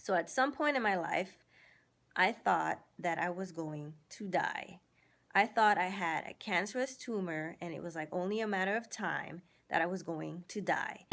So at some point in my life, I thought that I was going to die. I thought I had a cancerous tumor and it was like only a matter of time that I was going to die.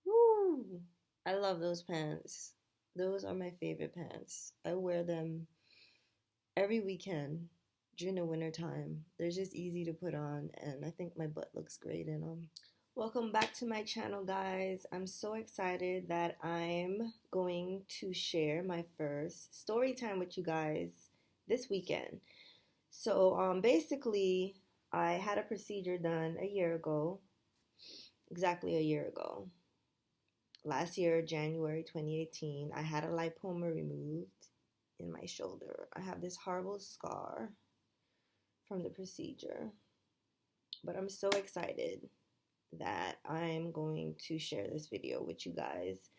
Woo! I love those pants. Those are my favorite pants. I wear them every weekend during the winter time. They're just easy to put on, and I think my butt looks great in them. Welcome back to my channel, guys. I'm so excited that I'm going to share my first story time with you guys this weekend. So, basically, I had a procedure done a year ago, exactly a year ago. Last year, January 2018, I had a lipoma removed in my shoulder. I have this horrible scar from the procedure, but I'm so excited that I'm going to share this video with you guys.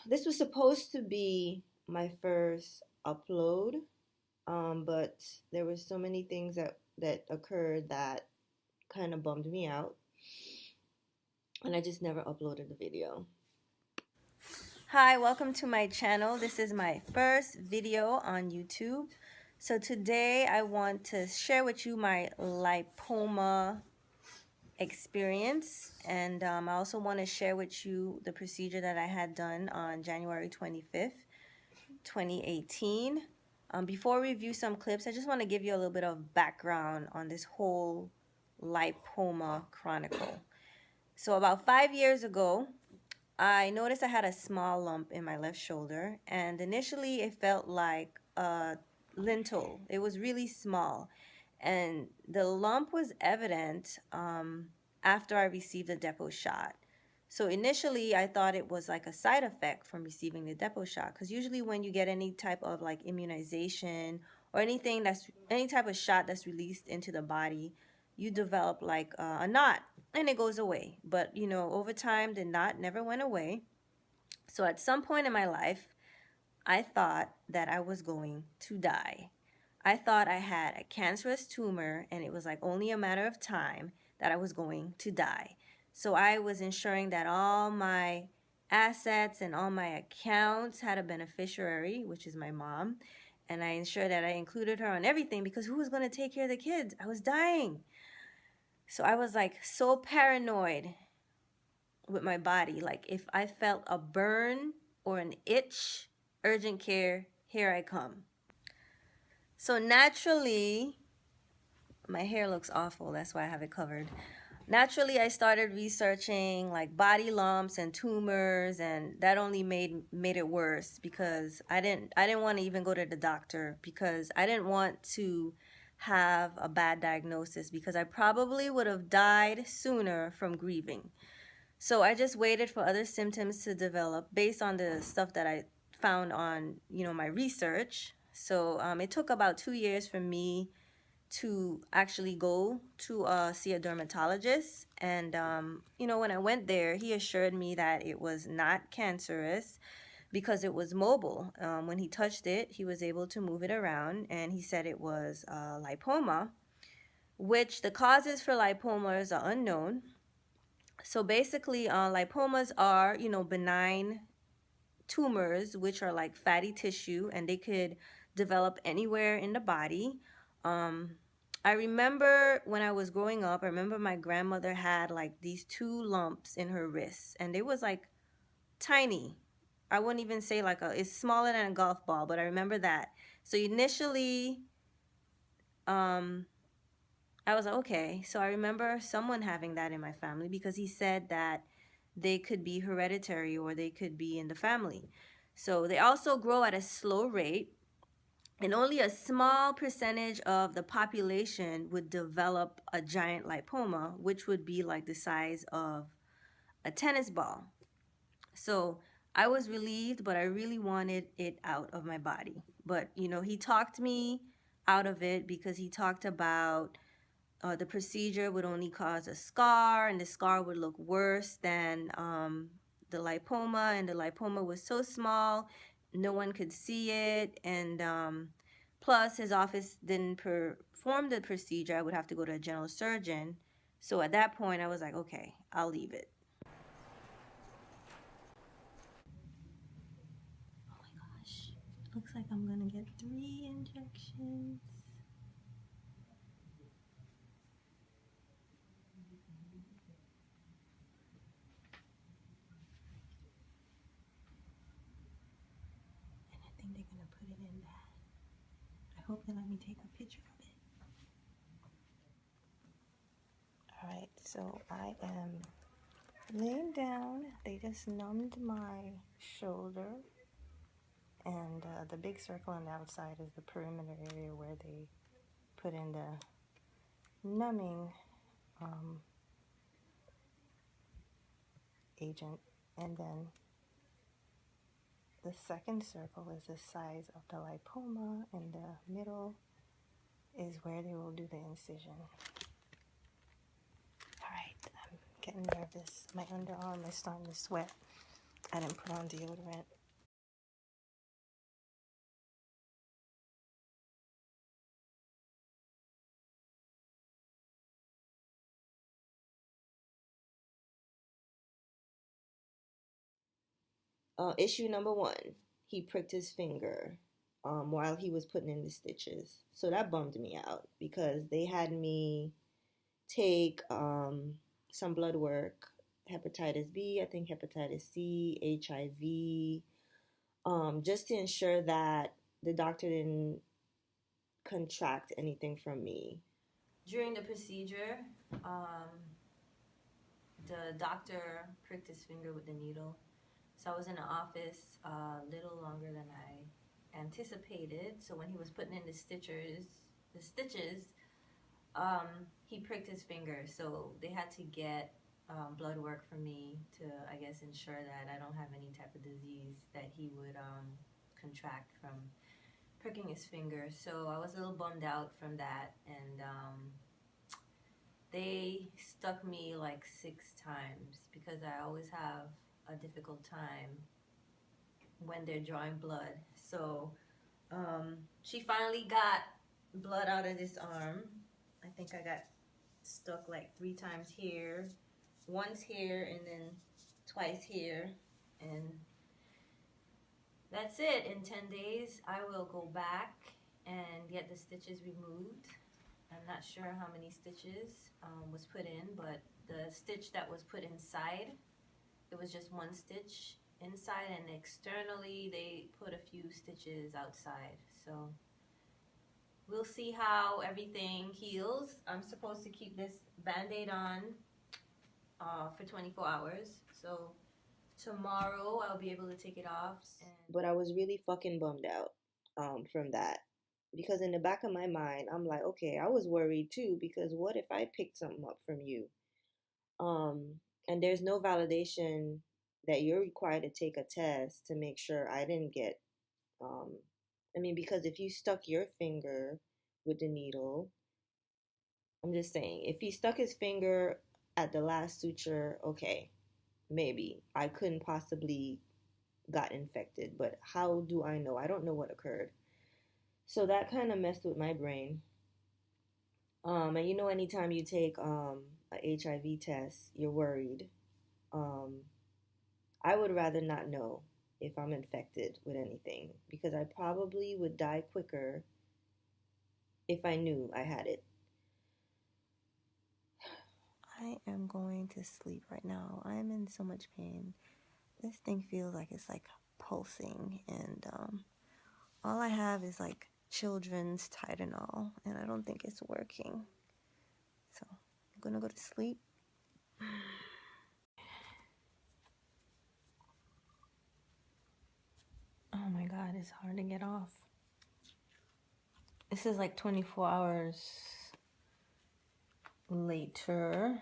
This was supposed to be my first upload, but there were so many things that occurred that kind of bummed me out, and I just never uploaded the video. Hi, welcome to my channel. This is my first video on YouTube. So today I want to share with you my lipoma experience, and I also want to share with you the procedure that I had done on January 25th, 2018. Before we review some clips, I just want to give you a little bit of background on this whole lipoma chronicle. So about 5 years ago, I noticed I had a small lump in my left shoulder, and initially it felt like a lintel. It was really small, and the lump was evident after I received the depot shot. So initially I thought it was like a side effect from receiving the depot shot, because usually when you get any type of like immunization or anything any type of shot that's released into the body, you develop like a knot and it goes away. But you know, over time the knot never went away. So at some point in my life, I thought that I was going to die. I thought I had a cancerous tumor and it was like only a matter of time that I was going to die. So I was ensuring that all my assets and all my accounts had a beneficiary, which is my mom. And I ensured that I included her on everything, because who was going to take care of the kids? I was dying. So I was like so paranoid with my body. Like if I felt a burn or an itch, urgent care, here I come. So naturally, my hair looks awful. That's why I have it covered. Naturally, I started researching like body lumps and tumors, and that only made it worse, because I didn't want to even go to the doctor, because I didn't want to have a bad diagnosis, because I probably would have died sooner from grieving. So I just waited for other symptoms to develop based on the stuff that I found on, my research. So it took about 2 years for me to actually go to see a dermatologist. And, when I went there, he assured me that it was not cancerous because it was mobile. When he touched it, he was able to move it around, and he said it was lipoma, which the causes for lipomas are unknown. So basically, lipomas are, benign tumors, which are like fatty tissue, and they could develop anywhere in the body. I remember when I was growing up, I remember my grandmother had like these 2 lumps in her wrists, and they was like tiny. I wouldn't even say like it's smaller than a golf ball, but I remember that. So initially, I was like, okay. So I remember someone having that in my family, because he said that they could be hereditary or they could be in the family. So they also grow at a slow rate, and only a small percentage of the population would develop a giant lipoma, which would be like the size of a tennis ball. So I was relieved, but I really wanted it out of my body. But, he talked me out of it, because he talked about the procedure would only cause a scar, and the scar would look worse than the lipoma, and the lipoma was so small no one could see it, and plus his office didn't perform the procedure. I would have to go to a general surgeon. So at that point I was like, okay, I'll leave it. Oh my gosh, looks like I'm gonna get 3 injections. And I think they're gonna put it in that. I hope they let me take a picture of it. Alright, so I am laying down. They just numbed my shoulder, and the big circle on the outside is the perimeter area where they put in the numbing agent, and then the second circle is the size of the lipoma, and the middle is where they will do the incision. Alright, I'm getting nervous. My underarm is starting to sweat. I didn't put on deodorant. Issue number 1, he pricked his finger while he was putting in the stitches. So that bummed me out because they had me take some blood work, hepatitis B, I think hepatitis C, HIV, just to ensure that the doctor didn't contract anything from me. During the procedure, the doctor pricked his finger with the needle. So I was in the office a little longer than I anticipated. So when he was putting in the stitches, he pricked his finger. So they had to get blood work from me to, I guess, ensure that I don't have any type of disease that he would contract from pricking his finger. So I was a little bummed out from that, and they stuck me like 6 times because I always have a difficult time when they're drawing blood. So she finally got blood out of this arm. I think I got stuck like 3 times here, once here, and then twice here, and that's it. In 10 days I will go back and get the stitches removed. I'm not sure how many stitches was put in, but the stitch that was put inside, it was just 1 stitch inside, and externally they put a few stitches outside. So we'll see how everything heals. I'm supposed to keep this band-aid on for 24 hours. So tomorrow I'll be able to take it off. But I was really fucking bummed out from that. Because in the back of my mind, I'm like, okay, I was worried too, because what if I picked something up from you? And there's no validation that you're required to take a test to make sure I didn't get, because if you stuck your finger with the needle, I'm just saying, if he stuck his finger at the last suture, okay, maybe I couldn't possibly got infected, but how do I know? I don't know what occurred. So that kind of messed with my brain. And anytime you take a HIV test, you're worried. I would rather not know if I'm infected with anything, because I probably would die quicker if I knew I had it. I am going to sleep right now. I'm in so much pain. This thing feels like it's like pulsing, and all I have is like children's Tylenol, and I don't think it's working. So I'm gonna go to sleep. Oh my god, it's hard to get off. This is like 24 hours later.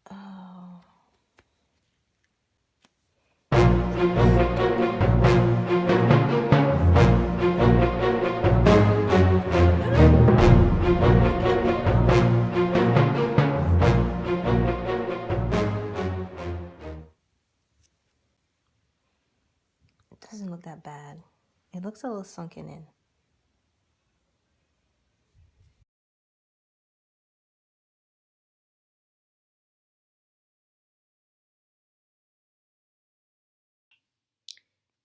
Oh. that bad. It looks a little sunken in.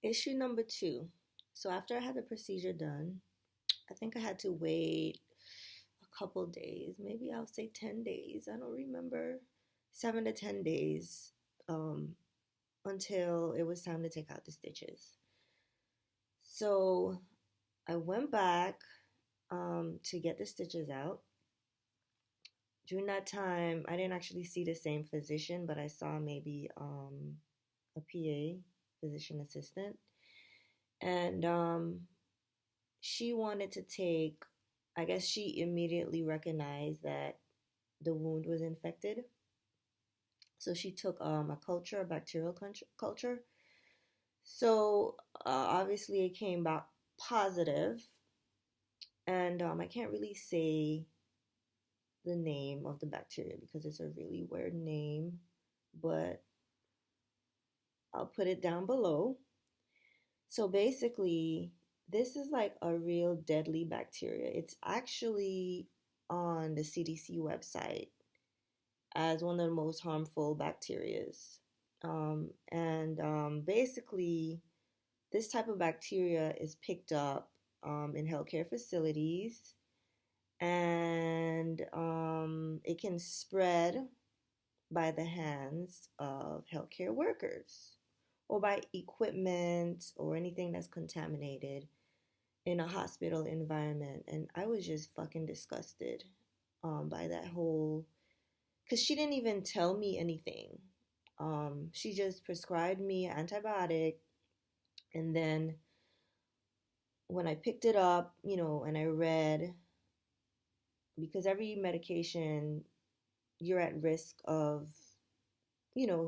Issue number two. So after I had the procedure done, I think I had to wait a couple days, maybe I'll say 10 days. I don't remember. 7 to 10 days until it was time to take out the stitches. So I went back to get the stitches out. During that time, I didn't actually see the same physician, but I saw maybe a PA, physician assistant. And she wanted to take, I guess she immediately recognized that the wound was infected. So she took a culture, a bacterial culture. So obviously it came back positive, and I can't really say the name of the bacteria because it's a really weird name, but I'll put it down below. So basically, this is like a real deadly bacteria. It's actually on the CDC website as one of the most harmful bacterias. Basically, this type of bacteria is picked up in healthcare facilities, and it can spread by the hands of healthcare workers or by equipment or anything that's contaminated in a hospital environment. And I was just fucking disgusted by that whole, because she didn't even tell me anything. She just prescribed me an antibiotic, and then when I picked it up, and I read, because every medication you're at risk of,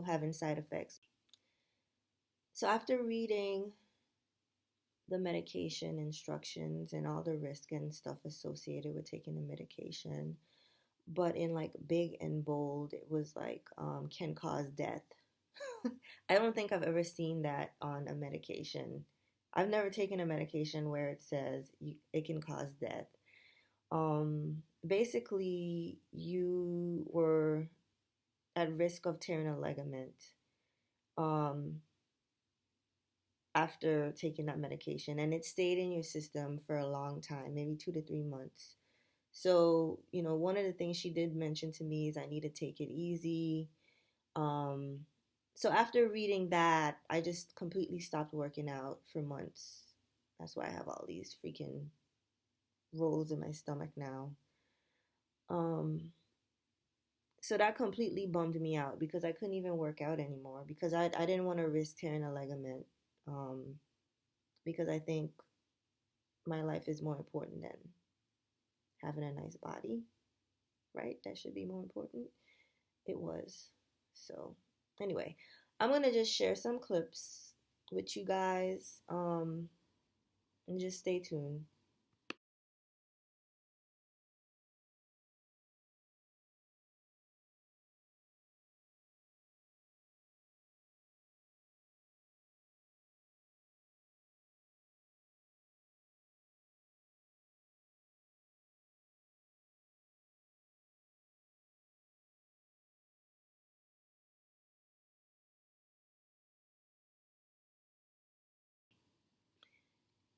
having side effects. So after reading the medication instructions and all the risk and stuff associated with taking the medication, but in like big and bold, it was like can cause death. I don't think I've ever seen that on a medication. I've never taken a medication where it says it can cause death. Basically, you were at risk of tearing a ligament um, after taking that medication, and it stayed in your system for a long time, maybe 2 to 3 months. So, one of the things she did mention to me is I need to take it easy. Um, so after reading that, I just completely stopped working out for months. That's why I have all these freaking rolls in my stomach now. Um, so that completely bummed me out because I couldn't even work out anymore because I didn't want to risk tearing a ligament, because I think my life is more important than having a nice body, right? That should be more important. It was. So, anyway, I'm going to just share some clips with you guys, and just stay tuned.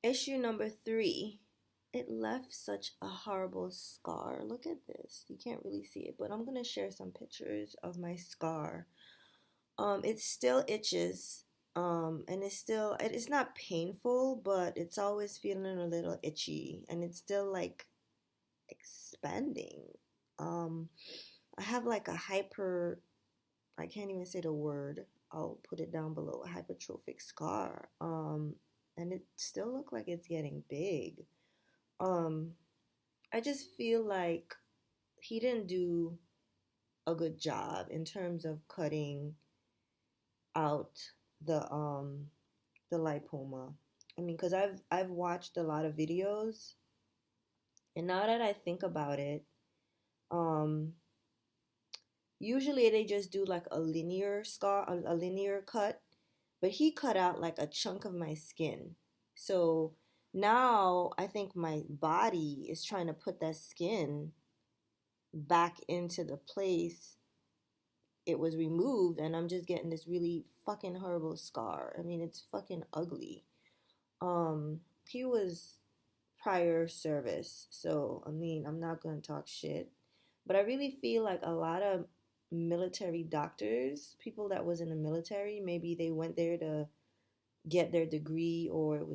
Issue number three. It left such a horrible scar. Look at this. You can't really see it, but I'm going to share some pictures of my scar. It still itches. And it's not painful, but it's always feeling a little itchy, and it's still like expanding. Um, I have like a I can't even say the word. I'll put it down below. A hypertrophic scar. And it still look like it's getting big. Um, I just feel like he didn't do a good job in terms of cutting out the lipoma. I mean, because I've watched a lot of videos, and now that I think about it, um, usually they just do like a linear scar, a linear cut, but he cut out like a chunk of my skin. So now I think my body is trying to put that skin back into the place it was removed, and I'm just getting this really fucking horrible scar. I mean, it's fucking ugly. He was prior service, so I mean, I'm not gonna talk shit, but I really feel like a lot of military doctors, people that was in the military, maybe they went there to get their degree, or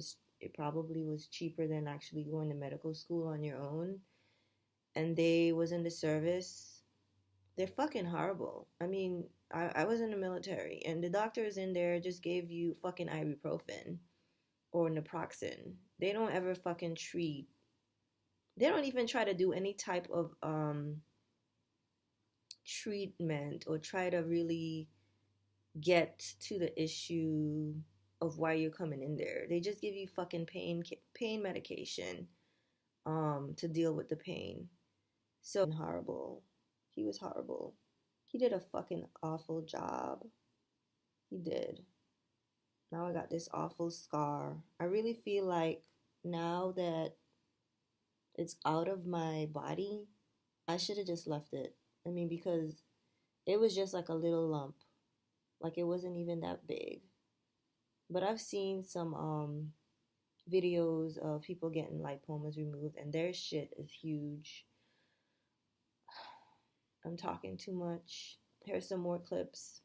it probably was cheaper than actually going to medical school on your own, and they was in the service. They're fucking horrible. I mean, I was in the military, and the doctors in there just gave you fucking ibuprofen or naproxen. They don't ever fucking treat. They don't even try to do any type of treatment or try to really get to the issue of why you're coming in there. They just give you fucking pain medication to deal with the pain. So horrible. He was horrible. He did a fucking awful job. He did. Now I got this awful scar. I really feel like now that it's out of my body, I should have just left it. I mean, because it was just like a little lump. Like it wasn't even that big. But I've seen some videos of people getting lipomas removed, and their shit is huge. I'm talking too much. Here's some more clips.